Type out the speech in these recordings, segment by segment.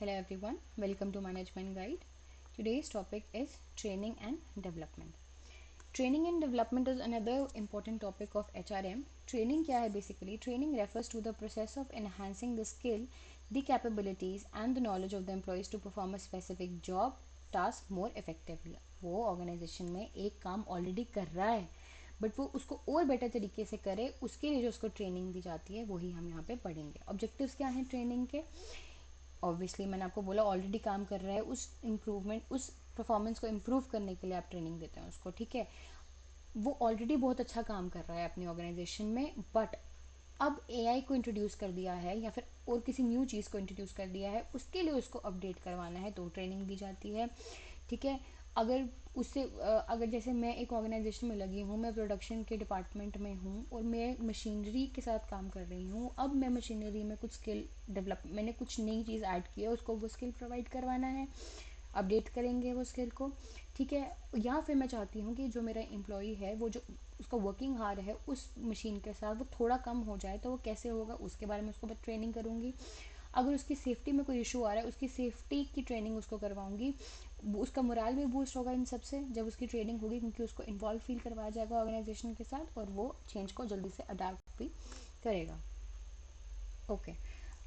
Hello everyone, welcome to Management Guide. Today's topic is training and development. Training and development is another important topic of HRM. Training क्या है basically? Training refers to the process of enhancing the skill, the capabilities and the knowledge of the employees to perform a specific job, task more effectively. वो organization में एक काम already कर रहा है but वो उसको और बेटर तरीके से करे, उसके लिए जो उसको ट्रेनिंग दी जाती है वही हम यहाँ पे पढ़ेंगे. ऑब्जेक्टिव्स क्या हैं ट्रेनिंग के? ऑब्वियसली मैंने आपको बोला ऑलरेडी काम कर रहा है, उस इम्प्रूवमेंट उस परफॉर्मेंस को इम्प्रूव करने के लिए आप ट्रेनिंग देते हैं उसको. ठीक है, वो ऑलरेडी बहुत अच्छा काम कर रहा है अपनी ऑर्गेनाइजेशन में, बट अब एआई को इंट्रोड्यूस कर दिया है या फिर और किसी न्यू चीज़ को इंट्रोड्यूस कर दिया है, उसके लिए उसको अपडेट करवाना है तो ट्रेनिंग दी जाती है. ठीक है, अगर उससे अगर जैसे मैं एक ऑर्गेनाइजेशन में लगी हूँ, मैं प्रोडक्शन के डिपार्टमेंट में हूँ और मैं मशीनरी के साथ काम कर रही हूँ. अब मैं मशीनरी में कुछ स्किल डेवलप, मैंने कुछ नई चीज़ ऐड की है, उसको वो स्किल प्रोवाइड करवाना है, अपडेट करेंगे वो स्किल को. ठीक है, या फिर मैं चाहती हूँ कि जो मेरा एम्प्लॉई है वो जो उसका वर्किंग हार है उस मशीन के साथ वो थोड़ा कम हो जाए, तो वो कैसे होगा उसके बारे में उसको ट्रेनिंग करूँगी. अगर उसकी सेफ्टी में कोई इशू आ रहा है, उसकी सेफ्टी की ट्रेनिंग उसको करवाऊंगी. उसका मोराल भी बूस्ट होगा इन सब से जब उसकी ट्रेनिंग होगी, क्योंकि उसको इन्वॉल्व फील करवाया जाएगा ऑर्गेनाइजेशन के साथ और वो चेंज को जल्दी से अडाप्ट भी करेगा. ओके,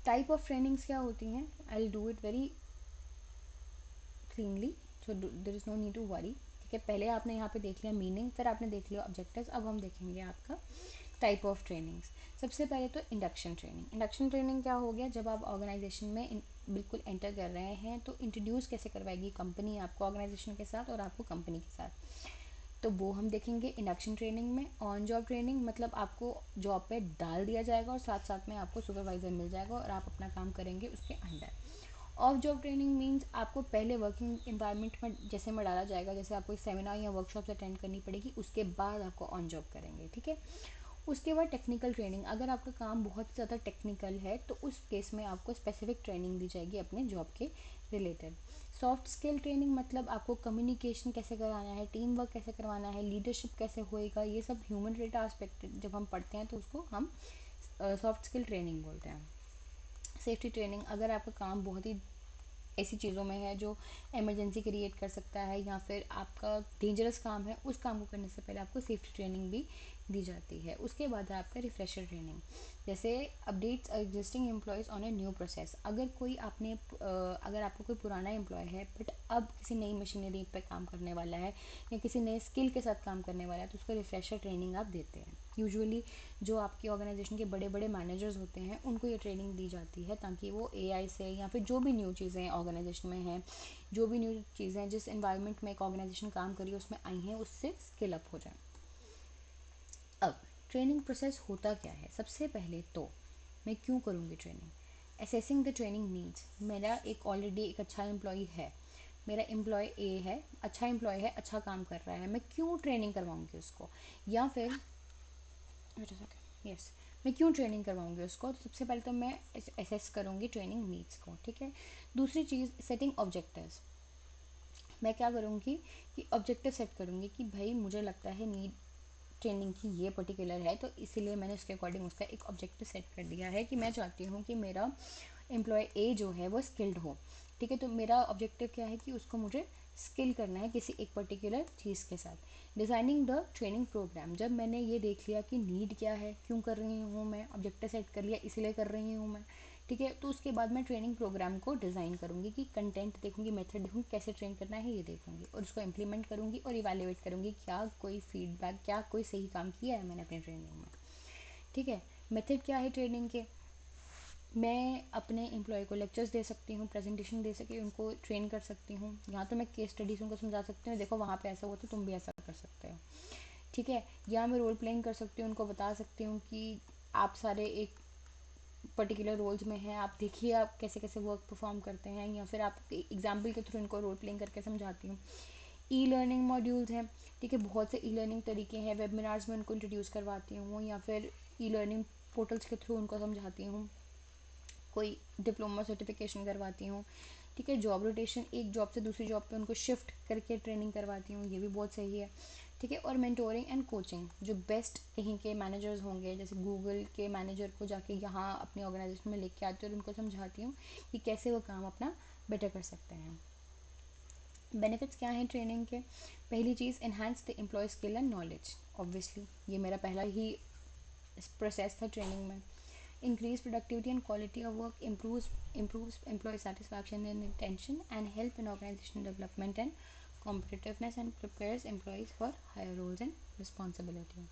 टाइप ऑफ ट्रेनिंग्स क्या होती हैं? I will do it very cleanly, so there is no need to worry. ठीक है, पहले आपने यहाँ पे देख लिया मीनिंग, फिर आपने देख लिया ऑब्जेक्टिव्स, अब हम देखेंगे आपका टाइप ऑफ ट्रेनिंग्स. सबसे पहले तो इंडक्शन ट्रेनिंग. इंडक्शन ट्रेनिंग क्या हो गया? जब आप ऑर्गेनाइजेशन में बिल्कुल एंटर कर रहे हैं तो इंट्रोड्यूस कैसे करवाएगी कंपनी आपको ऑर्गेनाइजेशन के साथ और आपको कंपनी के साथ, तो वो हम देखेंगे इंडक्शन ट्रेनिंग में. ऑन जॉब ट्रेनिंग मतलब आपको जॉब पे डाल दिया जाएगा और साथ साथ में आपको सुपरवाइजर मिल जाएगा और आप अपना काम करेंगे उसके under. Of job training means आपको पहले वर्किंग इन्वायरमेंट में जैसे में डाला जाएगा, जैसे आपको सेमिनार या वर्कशॉप अटेंड करनी पड़ेगी, उसके बाद आपको ऑन जॉब करेंगे. ठीक है, उसके बाद टेक्निकल ट्रेनिंग. अगर आपका काम बहुत ज़्यादा टेक्निकल है तो उस केस में आपको स्पेसिफिक ट्रेनिंग दी जाएगी अपने जॉब के रिलेटेड. सॉफ्ट स्किल ट्रेनिंग मतलब आपको कम्युनिकेशन कैसे कराना है, टीम वर्क कैसे करवाना है, लीडरशिप कैसे होएगा, ये सब ह्यूमन रिलेटेड आस्पेक्ट जब हम पढ़ते हैं तो उसको हम सॉफ्ट स्किल ट्रेनिंग बोलते हैं. सेफ्टी ट्रेनिंग, अगर आपका काम बहुत ही ऐसी चीज़ों में है जो इमरजेंसी क्रिएट कर सकता है या फिर आपका डेंजरस काम है, उस काम को करने से पहले आपको सेफ्टी ट्रेनिंग भी दी जाती है. उसके बाद है आपका रिफ्रेशर ट्रेनिंग, जैसे updates existing employees on a new process. अगर कोई आपने अगर आपका कोई पुराना एम्प्लॉय है बट अब किसी नई मशीनरी पे काम करने वाला है या किसी नए स्किल के साथ काम करने वाला है, तो उसको रिफ्रेशर ट्रेनिंग आप देते हैं. यूजुअली जो आपकी ऑर्गेनाइजेशन के बड़े बड़े मैनेजर्स होते हैं उनको ये ट्रेनिंग दी जाती है ताकि वो एआई से या फिर जो भी न्यू चीज़ें ऑर्गेनाइजेशन में हैं, जो भी न्यू चीज़ें जिस इन्वायरमेंट में एक ऑर्गेनाइजेशन काम करी है उसमें आई हैं, उससे स्किल अप हो जाए. अब ट्रेनिंग प्रोसेस होता क्या है? सबसे पहले तो मैं क्यों करूँगी training? Assessing the training needs. मेरा एक ऑलरेडी एक अच्छा एम्प्लॉय है, मेरा एम्प्लॉय ए है, अच्छा एम्प्लॉय है, अच्छा काम कर रहा है, मैं क्यों ट्रेनिंग करवाऊँगी उसको? या फिर यस, मैं क्यों ट्रेनिंग करवाऊँगी उसको? तो सबसे पहले तो मैं असेस करूँगी ट्रेनिंग नीड्स को. ठीक है, दूसरी चीज़ सेटिंग ऑब्जेक्टिव्स. मैं क्या करूँगी कि ऑब्जेक्टिव सेट करूँगी कि भाई मुझे लगता है नीड ट्रेनिंग की ये पर्टिकुलर है, तो इसीलिए मैंने उसके अकॉर्डिंग उसका एक ऑब्जेक्टिव सेट कर दिया है कि मैं चाहती हूँ कि मेरा एम्प्लॉय ए जो है वो स्किल्ड हो. ठीक है, तो मेरा ऑब्जेक्टिव क्या है कि उसको मुझे स्किल करना है किसी एक पर्टिकुलर चीज़ के साथ. Designing the training programme. जब मैंने ये देख लिया कि नीड क्या है, क्यों कर रही हूँ मैं, ऑब्जेक्टिव सेट कर लिया इसलिए कर रही हूँ मैं, ठीक है, तो उसके बाद मैं ट्रेनिंग प्रोग्राम को डिज़ाइन करूँगी कि कंटेंट देखूँगी, मेथड देखूँगी, कैसे ट्रेन करना है ये देखूँगी और उसको इम्प्लीमेंट करूँगी और इवेल्युएट करूँगी क्या कोई फीडबैक, क्या कोई सही काम किया है मैंने अपनी ट्रेनिंग में. ठीक है, मेथड क्या है ट्रेनिंग के? मैं अपने एम्प्लॉय को लेक्चर्स दे सकती हूँ, प्रेजेंटेशन दे सके उनको ट्रेन कर सकती हूँ, यहाँ तो मैं केस स्टडीज़ उनको समझा सकती हूँ, देखो वहाँ पे ऐसा हुआ तो तुम भी ऐसा कर सकते हो. ठीक है, या मैं रोल प्लेइंग कर सकती हूँ, उनको बता सकती हूँ कि आप सारे एक पर्टिकुलर रोल्स में हैं, आप देखिए आप कैसे कैसे वर्क परफॉर्म करते हैं, या फिर आप एग्जाम्पल के थ्रू इनको रोल प्लेइंग करके समझाती हूँ. ई लर्निंग मॉड्यूल्स हैं. ठीक है, बहुत से ई लर्निंग तरीके हैं, वेबिनार्स में उनको इंट्रोड्यूस करवाती हूँ या फिर ई लर्निंग पोर्टल्स के थ्रू उनको समझाती हूँ, कोई डिप्लोमा सर्टिफिकेशन करवाती हूँ. ठीक है, जॉब रोटेशन, एक जॉब से दूसरी जॉब पे उनको शिफ्ट करके ट्रेनिंग करवाती हूँ, ये भी बहुत सही है. ठीक है। और मेंटोरिंग एंड कोचिंग, जो बेस्ट कहीं के मैनेजर्स होंगे, जैसे गूगल के मैनेजर को जाके यहाँ अपनी ऑर्गेनाइजेशन में लेके आती हूँ और उनको समझाती हूँ कि कैसे वो काम अपना बेटर कर सकते हैं। बेनिफिट्स क्या हैं ट्रेनिंग के? पहली चीज़, enhance the employ skill and knowledge. Obviously ये मेरा पहला ही प्रोसेस था ट्रेनिंग में। Increase productivity and quality of work, improves employee satisfaction and retention, and help in organizational development and competitiveness, and prepares employees for higher roles and responsibility.